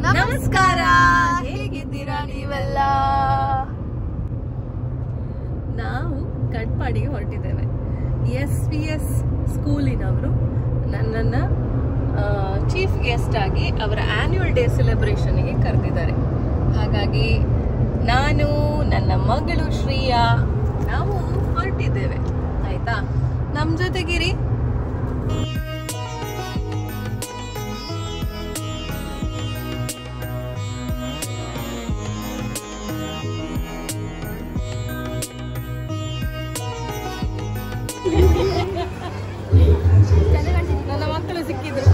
ನಮಸ್ಕಾರ, ಹೇಗಿದ್ದೀರಾ ನೀವೆಲ್ಲ? ನಾವು ಕಟ್ಪಾಡಿಗೆ ಹೊರಟಿದ್ದೇವೆ. SVS ಸ್ಕೂಲಿನವರು ನನ್ನನ್ನು ಚೀಫ್ ಗೆಸ್ಟ್ ಆಗಿ ಅವರ ಆನ್ಯುವಲ್ ಡೇ ಸೆಲೆಬ್ರೇಷನ್ಗೆ ಕರೆದಿದ್ದಾರೆ. ಹಾಗಾಗಿ ನಾನು, ನನ್ನ ಮಗಳು ಶ್ರೀಯಾ, ನಾವು ಹೊರಟಿದ್ದೇವೆ. ಆಯ್ತಾ, ನಮ್ಮ ಜೊತೆಗಿರಿ. ನನ್ನ ಮಕ್ಕಳು ಸಿಕ್ಕಿದ್ರು.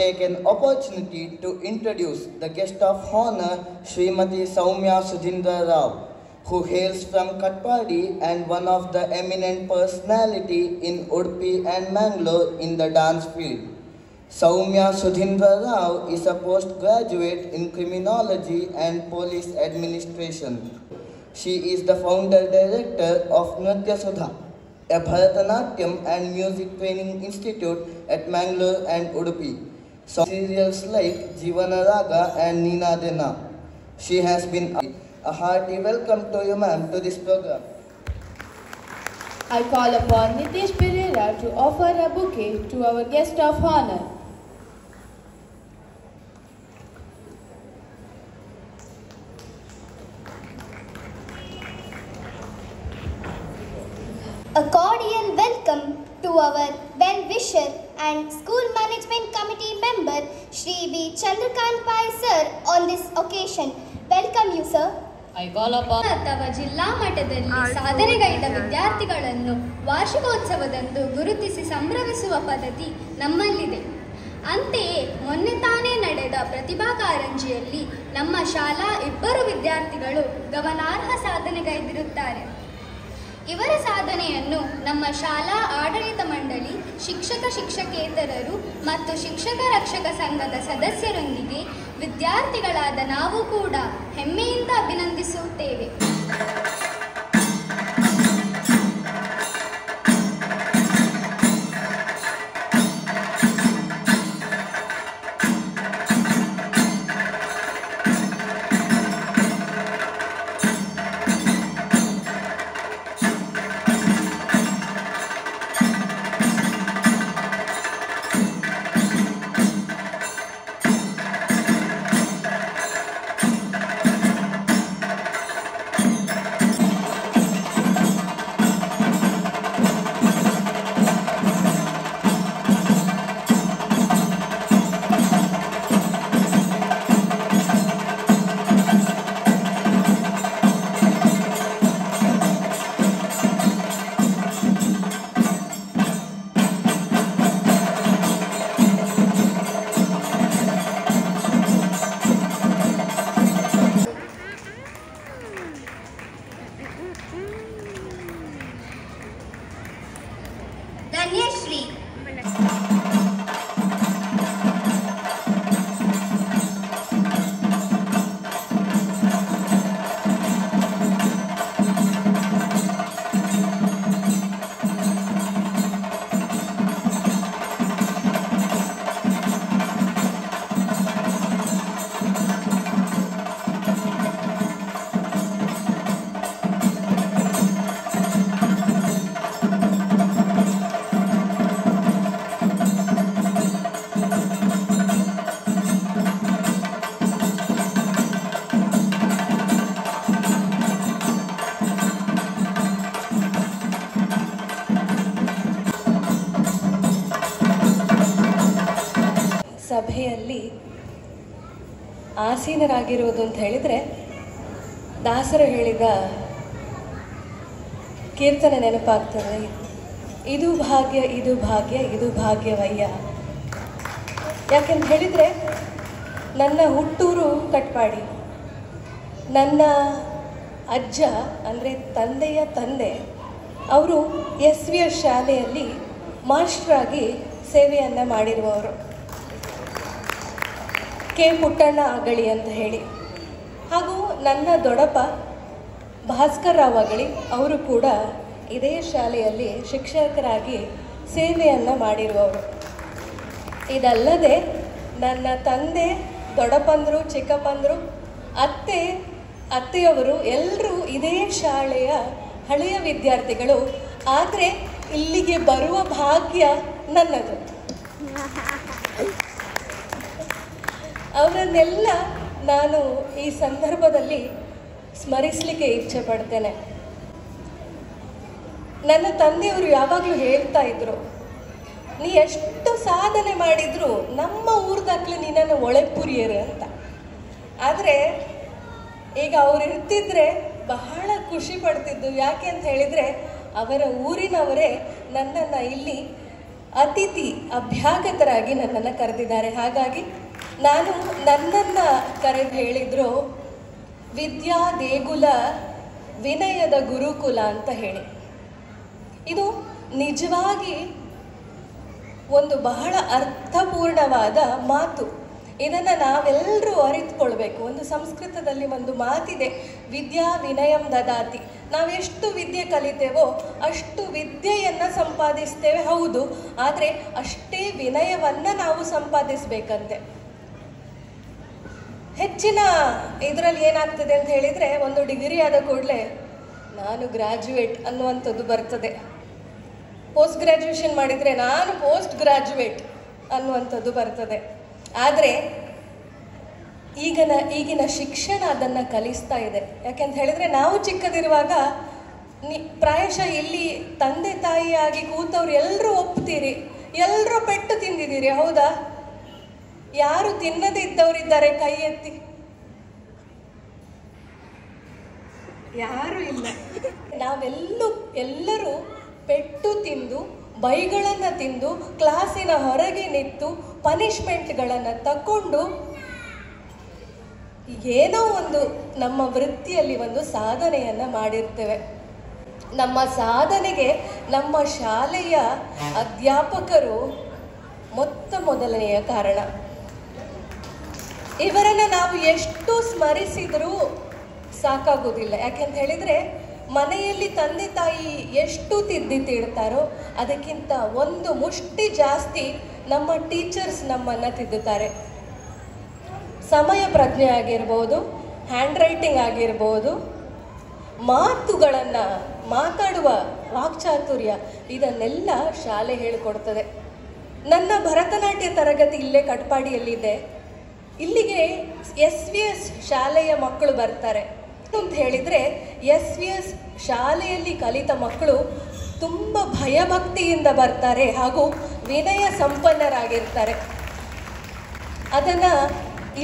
Take an opportunity to introduce the guest of honor, Srimati Soumya Sudhindra Rao, who hails from Katpadi and one of the eminent personality in Udupi and Mangalore in the dance field. Soumya Sudhindra Rao is a postgraduate in criminology and police administration. She is the founder director of Nritya Sudha, a Bharatanatyam and music training institute at Mangalore and Udupi. So serials like Jivana Raga and Nina Dena. She has been a hearty welcome to you, ma'am, to this program. I call upon Nitesh Pereira to offer a bouquet to our guest of honor. A cordial welcome to our well-wisher and school management committee member Shri V. Chandrakant Pai sir on this occasion. Welcome you sir. I call upon ಅಥವಾ ಜಿಲ್ಲಾ ಮಟ್ಟದಲ್ಲಿ ಸಾಧನೆಗೈದ ವಿದ್ಯಾರ್ಥಿಗಳನ್ನು ವಾರ್ಷಿಕೋತ್ಸವದಂದು ಗುರುತಿಸಿ ಸಂಭ್ರಮಿಸುವ ಪದ್ಧತಿ ನಮ್ಮಲ್ಲಿದೆ. ಅಂತೆಯೇ ಮೊನ್ನೆ ತಾನೇ ನಡೆದ ಪ್ರತಿಭಾ ಕಾರಂಜಿಯಲ್ಲಿ ನಮ್ಮ ಶಾಲಾ ಇಬ್ಬರು ವಿದ್ಯಾರ್ಥಿಗಳು ಗಮನಾರ್ಹ ಸಾಧನೆಗೈದಿರುತ್ತಾರೆ. ಇವರ ಸಾಧನೆಯನ್ನು ನಮ್ಮ ಶಾಲಾ ಆಡಳಿತ ಮಂಡಳಿ, ಶಿಕ್ಷಕೇತರರು ಮತ್ತು ಶಿಕ್ಷಕ ರಕ್ಷಕ ಸಂಘದ ಸದಸ್ಯರೊಂದಿಗೆ ವಿದ್ಯಾರ್ಥಿಗಳಾದ ನಾವು ಕೂಡ ಹೆಮ್ಮೆಯಿಂದ ಅಭಿನಂದಿಸುತ್ತೇವೆ. ಸಭೆಯಲ್ಲಿ ಆಸೀನರಾಗಿರುವುದು ಅಂತ ಹೇಳಿದರೆ ದಾಸರು ಹೇಳಿದ ಕೀರ್ತನೆ ನೆನಪಾಗ್ತದೆ. ಇದು ಭಾಗ್ಯ ಇದು ಭಾಗ್ಯ ಇದು ಭಾಗ್ಯವಯ್ಯ. ಯಾಕೆಂತ ಹೇಳಿದರೆ ನನ್ನ ಹುಟ್ಟೂರು ಕಟ್ಪಾಡಿ. ನನ್ನ ಅಜ್ಜ ಅಂದರೆ ತಂದೆಯ ತಂದೆ ಅವರು SVS ಶಾಲೆಯಲ್ಲಿ ಮಾಸ್ಟ್ರಾಗಿ ಸೇವೆಯನ್ನು ಮಾಡಿರುವವರು. ಕೆ ಪುಟ್ಟಣ್ಣ ಅಗಳಿ ಅಂತ ಹೇಳಿ. ಹಾಗೂ ನನ್ನ ದೊಡ್ಡಪ್ಪ ಭಾಸ್ಕರ್ ರಾವ್ ಅಗಳಿ ಅವರು ಕೂಡ ಇದೇ ಶಾಲೆಯಲ್ಲಿ ಶಿಕ್ಷಕರಾಗಿ ಸೇವೆಯನ್ನು ಮಾಡಿರುವವರು. ಇದಲ್ಲದೆ ನನ್ನ ತಂದೆ, ದೊಡ್ಡಪ್ಪಂದರು, ಚಿಕ್ಕಪ್ಪಂದರು, ಅತ್ತೆಯವರು ಎಲ್ಲರೂ ಇದೇ ಶಾಲೆಯ ಹಳೆಯ ವಿದ್ಯಾರ್ಥಿಗಳು. ಆದರೆ ಇಲ್ಲಿಗೆ ಬರುವ ಭಾಗ್ಯ ನನ್ನದು. ಅವರನ್ನೆಲ್ಲ ನಾನು ಈ ಸಂದರ್ಭದಲ್ಲಿ ಸ್ಮರಿಸಲಿಕ್ಕೆ ಇಚ್ಛೆ ಪಡ್ತೇನೆ. ನನ್ನ ತಂದೆಯವರು ಯಾವಾಗಲೂ ಹೇಳ್ತಾ ಇದ್ರು, ನೀ ಎಷ್ಟು ಸಾಧನೆ ಮಾಡಿದ್ರು ನಮ್ಮ ಊರ್ದಾಗ್ಲಿ ನೀನನ್ನು ಒಳೆಪುರಿಯರು ಅಂತ. ಆದರೆ ಈಗ ಅವ್ರು ಇರ್ತಿದ್ರೆ ಬಹಳ ಖುಷಿ ಪಡ್ತಿದ್ದು. ಯಾಕೆ ಅಂತ ಹೇಳಿದರೆ ಅವರ ಊರಿನವರೇ ನನ್ನನ್ನು ಇಲ್ಲಿ ಅತಿಥಿ ಅಭ್ಯಾಗತರಾಗಿ ನನ್ನನ್ನು ಕರೆದಿದ್ದಾರೆ. ಹಾಗಾಗಿ ನಾನು ನನ್ನನ್ನು ಕರೆದು ಹೇಳಿದ್ರು ವಿದ್ಯಾ ದೇಗುಲ ವಿನಯದ ಗುರುಕುಲ ಅಂತ ಹೇಳಿ. ಇದು ನಿಜವಾಗಿ ಒಂದು ಬಹಳ ಅರ್ಥಪೂರ್ಣವಾದ ಮಾತು. ಇದನ್ನು ನಾವೆಲ್ಲರೂ ಅರಿತುಕೊಳ್ಬೇಕು. ಒಂದು ಸಂಸ್ಕೃತದಲ್ಲಿ ಒಂದು ಮಾತಿದೆ, ವಿದ್ಯಾ ವಿನಯಂ ದದಾತಿ. ನಾವೆಷ್ಟು ವಿದ್ಯೆ ಕಲಿತೇವೋ ಅಷ್ಟು ವಿದ್ಯೆಯನ್ನು ಸಂಪಾದಿಸ್ತೇವೆ, ಹೌದು. ಆದರೆ ಅಷ್ಟೇ ವಿನಯವನ್ನು ನಾವು ಸಂಪಾದಿಸಬೇಕಂತೆ. ಹೆಚ್ಚಿನ ಇದರಲ್ಲಿ ಏನಾಗ್ತದೆ ಅಂತ ಹೇಳಿದರೆ, ಒಂದು ಡಿಗ್ರಿ ಆದ ಕೂಡಲೇ ನಾನು ಗ್ರ್ಯಾಜುಯೇಟ್ ಅನ್ನುವಂಥದ್ದು ಬರ್ತದೆ. ಪೋಸ್ಟ್ ಗ್ರ್ಯಾಜುಯೇಷನ್ ಮಾಡಿದರೆ ನಾನು ಪೋಸ್ಟ್ ಗ್ರ್ಯಾಜುಯೇಟ್ ಅನ್ನುವಂಥದ್ದು ಬರ್ತದೆ. ಆದರೆ ಈಗಿನ ಶಿಕ್ಷಣ ಅದನ್ನು ಕಲಿಸ್ತಾ ಇದೆ. ಯಾಕೆಂತ ಹೇಳಿದರೆ ನಾವು ಚಿಕ್ಕದಿರುವಾಗ ಪ್ರಾಯಶಃ ಇಲ್ಲಿ ತಂದೆ ತಾಯಿಯಾಗಿ ಕೂತವ್ರು ಎಲ್ಲರೂ ಒಪ್ತೀರಿ, ಎಲ್ಲರೂ ಪೆಟ್ಟು ತಿಂದಿದ್ದೀರಿ, ಹೌದಾ? ಯಾರು ತಿನ್ನದೇ ಇದ್ದವರಿದ್ದಾರೆ? ಕೈ ಎತ್ತಿ. ಯಾರು ಇಲ್ಲ. ಎಲ್ಲರೂ ಪೆಟ್ಟು ತಿಂದು, ಬೈಗಳನ್ನು ತಿಂದು, ಕ್ಲಾಸಿನ ಹೊರಗೆ ನಿಂತು ಪನಿಷ್ಮೆಂಟ್ಗಳನ್ನು ತಗೊಂಡು ಏನೋ ಒಂದು ನಮ್ಮ ವೃತ್ತಿಯಲ್ಲಿ ಒಂದು ಸಾಧನೆಯನ್ನು ಮಾಡಿರ್ತೇವೆ. ನಮ್ಮ ಸಾಧನೆಗೆ ನಮ್ಮ ಶಾಲೆಯ ಅಧ್ಯಾಪಕರು ಮೊದಲನೆಯ ಕಾರಣ. ಇವರನ್ನು ನಾವು ಎಷ್ಟು ಸ್ಮರಿಸಿದರೂ ಸಾಕಾಗೋದಿಲ್ಲ. ಯಾಕೆಂತ ಹೇಳಿದರೆ ಮನೆಯಲ್ಲಿ ತಂದೆ ತಾಯಿ ಎಷ್ಟು ತಿದ್ದಿಡ್ತಾರೋ ಅದಕ್ಕಿಂತ ಒಂದು ಮುಷ್ಟಿ ಜಾಸ್ತಿ ನಮ್ಮ ಟೀಚರ್ಸ್ ನಮ್ಮನ್ನು ತಿದ್ದುತ್ತಾರೆ. ಸಮಯ ಪ್ರಜ್ಞೆ ಆಗಿರ್ಬೋದು, ಹ್ಯಾಂಡ್ ರೈಟಿಂಗ್ ಆಗಿರ್ಬೋದು, ಮಾತುಗಳನ್ನು ಮಾತಾಡುವ ವಾಕ್ಚಾತುರ್ಯ, ಇದನ್ನೆಲ್ಲ ಶಾಲೆ ಹೇಳಿಕೊಡ್ತದೆ. ನನ್ನ ಭರತನಾಟ್ಯ ತರಗತಿ ಇಲ್ಲೇ ಕಟ್ಪಾಡಿಯಲ್ಲಿದೆ. ಇಲ್ಲಿಗೆ SVS ಶಾಲೆಯ ಮಕ್ಕಳು ಬರ್ತಾರೆ ಅಂತ ಹೇಳಿದರೆ, SVS ಶಾಲೆಯಲ್ಲಿ ಕಲಿತ ಮಕ್ಕಳು ತುಂಬ ಭಯಭಕ್ತಿಯಿಂದ ಬರ್ತಾರೆ ಹಾಗೂ ವಿನಯ ಸಂಪನ್ನರಾಗಿರ್ತಾರೆ. ಅದನ್ನು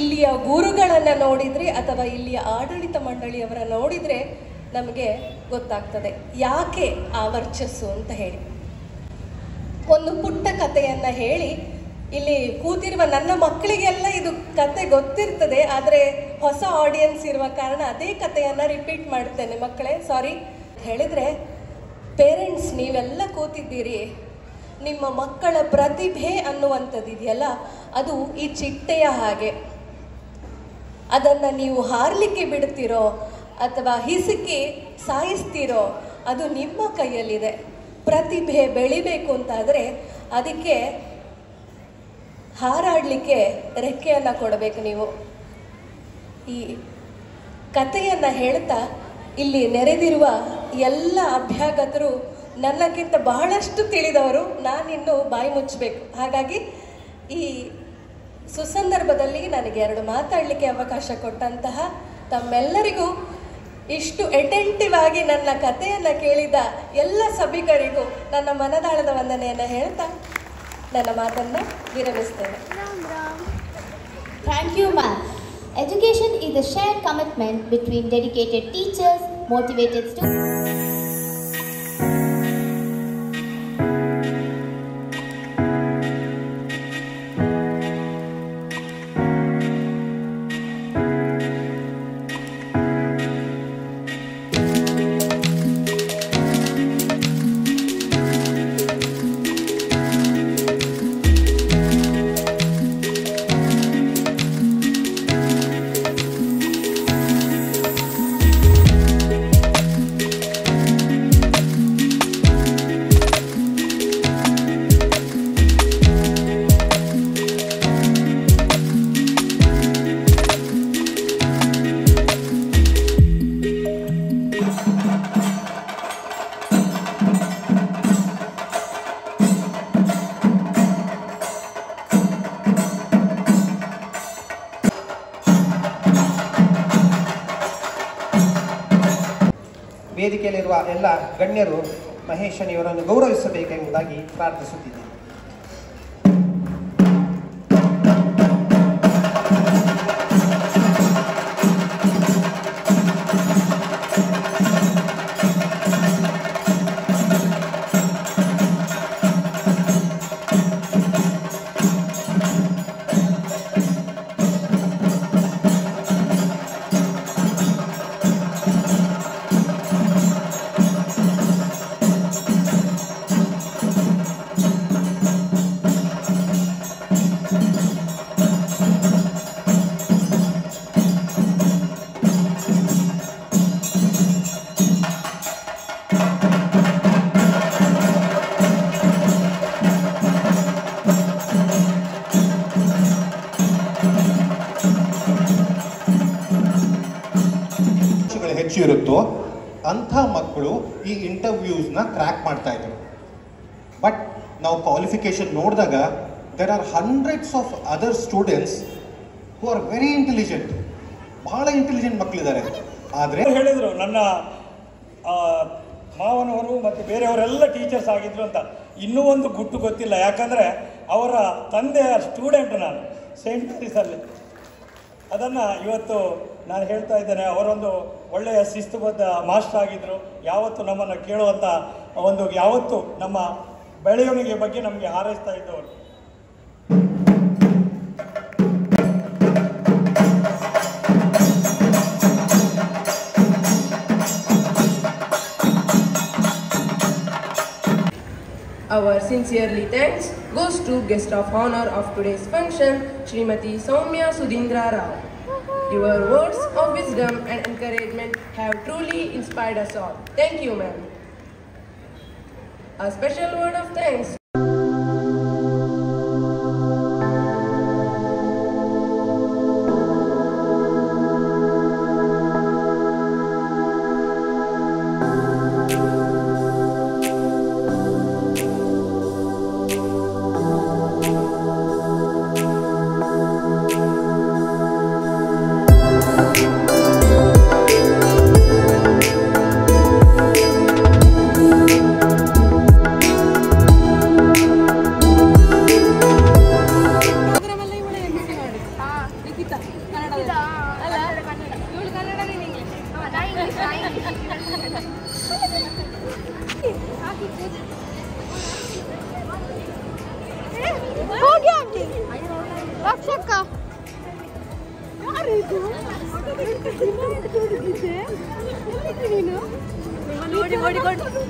ಇಲ್ಲಿಯ ಗುರುಗಳನ್ನು ನೋಡಿದರೆ ಅಥವಾ ಇಲ್ಲಿಯ ಆಡಳಿತ ಮಂಡಳಿಯವರ ನೋಡಿದರೆ ನಮಗೆ ಗೊತ್ತಾಗ್ತದೆ ಯಾಕೆ ಆ ವರ್ಚಸ್ಸು ಅಂತ ಹೇಳಿ. ಒಂದು ಪುಟ್ಟ ಕಥೆಯನ್ನು ಹೇಳಿ, ಇಲ್ಲಿ ಕೂತಿರುವ ನನ್ನ ಮಕ್ಕಳಿಗೆಲ್ಲ ಇದು ಕತೆ ಗೊತ್ತಿರ್ತದೆ, ಆದರೆ ಹೊಸ ಆಡಿಯನ್ಸ್ ಇರುವ ಕಾರಣ ಅದೇ ಕಥೆಯನ್ನು ರಿಪೀಟ್ ಮಾಡ್ತೇನೆ. ಮಕ್ಕಳೇ, ಸಾರಿ ಹೇಳಿದರೆ, ಪೇರೆಂಟ್ಸ್ ನೀವೆಲ್ಲ ಕೂತಿದ್ದೀರಿ, ನಿಮ್ಮ ಮಕ್ಕಳ ಪ್ರತಿಭೆ ಅನ್ನುವಂಥದ್ದು ಇದೆಯಲ್ಲ, ಅದು ಈ ಚಿಟ್ಟೆಯ ಹಾಗೆ. ಅದನ್ನು ನೀವು ಹಾರಲಿಕ್ಕೆ ಬಿಡ್ತೀರೋ ಅಥವಾ ಹಿಸುಕಿ ಸಾಯಿಸ್ತೀರೋ ಅದು ನಿಮ್ಮ ಕೈಯಲ್ಲಿದೆ. ಪ್ರತಿಭೆ ಬೆಳಿಬೇಕು ಅಂತಾದರೆ ಅದಕ್ಕೆ ಹಾರಾಡಲಿಕ್ಕೆ ರೆಕ್ಕೆಯನ್ನು ಕೊಡಬೇಕು ನೀವು. ಈ ಕಥೆಯನ್ನು ಹೇಳ್ತಾ ಇಲ್ಲಿ ನೆರೆದಿರುವ ಎಲ್ಲ ಅಭ್ಯಾಗತರು ನನ್ನಕ್ಕಿಂತ ಬಹಳಷ್ಟು ತಿಳಿದವರು, ನಾನಿನ್ನು ಬಾಯಿ ಮುಚ್ಚಬೇಕು. ಹಾಗಾಗಿ ಈ ಸುಸಂದರ್ಭದಲ್ಲಿ ನನಗೆ 2 ಮಾತಾಡಲಿಕ್ಕೆ ಅವಕಾಶ ಕೊಟ್ಟಂತಹ ತಮ್ಮೆಲ್ಲರಿಗೂ, ಇಷ್ಟು ಅಟೆಂಟಿವ್ ಆಗಿ ನನ್ನ ಕಥೆಯನ್ನು ಕೇಳಿದ ಎಲ್ಲ ಸಭಿಕರಿಗೂ ನನ್ನ ಮನದಾಳದ ವಂದನೆಯನ್ನು ಹೇಳ್ತಾ ನನ್ನ ಮಾತನ್ನು ವಿರಮಿಸ್ತೇನೆ. Thank you, ma'am. Education is a shared commitment between dedicated teachers, motivated students. ವೇದಿಕೆಯಲ್ಲಿರುವ ಎಲ್ಲ ಗಣ್ಯರು ಮಹೇಶನಿಯವರನ್ನು ಗೌರವಿಸಬೇಕೆಂಬುದಾಗಿ ಪ್ರಾರ್ಥಿಸುತ್ತಿದ್ದೇನೆ. ಹೆಚ್ಚು ಇರುತ್ತೋ ಅಂಥ ಮಕ್ಕಳು ಈ ಇಂಟರ್ವ್ಯೂಸ್ನ ಕ್ರ್ಯಾಕ್ ಮಾಡ್ತಾ ಇದ್ರು. ಬಟ್ ನಾವು ಕ್ವಾಲಿಫಿಕೇಶನ್ ನೋಡಿದಾಗ there are hundreds of other students who are very intelligent, ಬಹಳ ಇಂಟೆಲಿಜೆಂಟ್ ಮಕ್ಕಳಿದ್ದಾರೆ. ಆದರೆ ಹೇಳಿದರು ನನ್ನ ಮಾವನವರು ಮತ್ತು ಬೇರೆಯವರೆಲ್ಲ ಟೀಚರ್ಸ್ ಆಗಿದ್ರು ಅಂತ. ಇನ್ನೂ ಒಂದು ಗುಟ್ಟು ಗೊತ್ತಿಲ್ಲ, ಯಾಕಂದರೆ ಅವರ ತಂದೆಯ ಸ್ಟೂಡೆಂಟ್ ನಾನು ಸೇಂಟ್ ಮೇರೀಸಲ್ಲಿ. ಅದನ್ನು ಇವತ್ತು ನಾನು ಹೇಳ್ತಾ ಇದ್ದೇನೆ. ಅವರೊಂದು ಒಳ್ಳೆಯ ಶಿಸ್ತುಬದ್ಧ ಮಾಸ್ಟರ್ ಆಗಿದ್ದರು. ಯಾವತ್ತು ನಮ್ಮನ್ನು ಕೇಳುವಂಥ ಒಂದು ಯಾವತ್ತು ನಮ್ಮ ಬೆಳವಣಿಗೆ ಬಗ್ಗೆ ನಮಗೆ ಹಾರೈಸ್ತಾ ಇದ್ದವರು. Our sincerely thanks goes to guest of honor of today's function, Srimati Soumya Sudhindra Rao. Your words of wisdom and encouragement have truly inspired us all. Thank you, ma'am. A special word of thanks.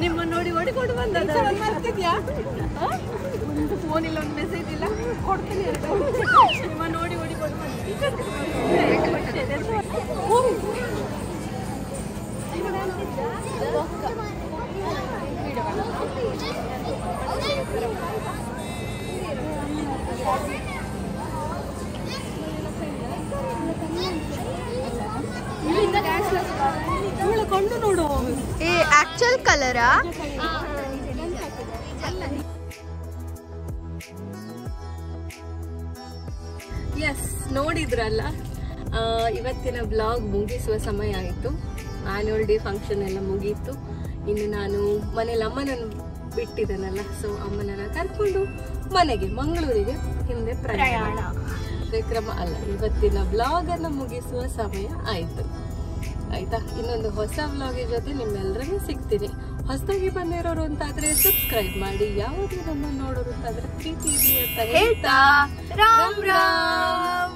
ನಿಮ್ಮ ನೋಡಿ ಓಡಿಕೊಂಡು ಬಂದ ಮಾಡ್ತಿದ್ಯಾ? ಒಂದು phone ಇಲ್ಲ, ಒಂದು message ಇಲ್ಲ, ಕೊಡ್ತೀನಿ ನಿಮ್ಮ ನೋಡಿ ಓಡಿಕೊಂಡು ಕೊಂಡು ನೋಡು. ಏ ಆಕ್ಚುಲ್ ಕಲರಾ? ಎಸ್, ನೋಡಿದ್ರಲ್ಲ, ಇವತ್ತಿನ ಬ್ಲಾಗ್ ಮುಗಿಸುವ ಸಮಯ ಆಯಿತು. ಆನ್ಯುವಲ್ ಡೇ ಫಂಕ್ಷನ್ ಎಲ್ಲ ಮುಗೀತು. ಇನ್ನು ನಾನು ಮನೇಲಿ ಅಮ್ಮನನ್ನು ಬಿಟ್ಟಿದ್ದೇನಲ್ಲ, ಸೊ ಅಮ್ಮನನ್ನು ಕರ್ಕೊಂಡು ಮನೆಗೆ ಮಂಗಳೂರಿಗೆ ಹಿಂದೆ ಪ್ರಯಾಣ. ಕಾರ್ಯಕ್ರಮ ಅಲ್ಲ, ಇವತ್ತಿನ ವ್ಲಾಗನ್ನು ಮುಗಿಸುವ ಸಮಯ ಆಯಿತು. ಆಯಿತಾ, ಇನ್ನೊಂದು ಹೊಸ ವ್ಲಾಗ್ ಜೊತೆ ನಿಮ್ಮೆಲ್ಲರಿಗೂ ಸಿಗ್ತೀನಿ. ಹೊಸದಾಗಿ ಬಂದಿರೋರು ಅಂತಾದರೆ ಸಬ್ಸ್ಕ್ರೈಬ್ ಮಾಡಿ, ಯಾವುದೇ ನಮ್ಮನ್ನು ನೋಡೋರು ಅಂತಾದರೆ ಪ್ರೀತಿ ಅಂತ ಹೇಳ್ತಾ ರಾಮ್ ರಾಮ್.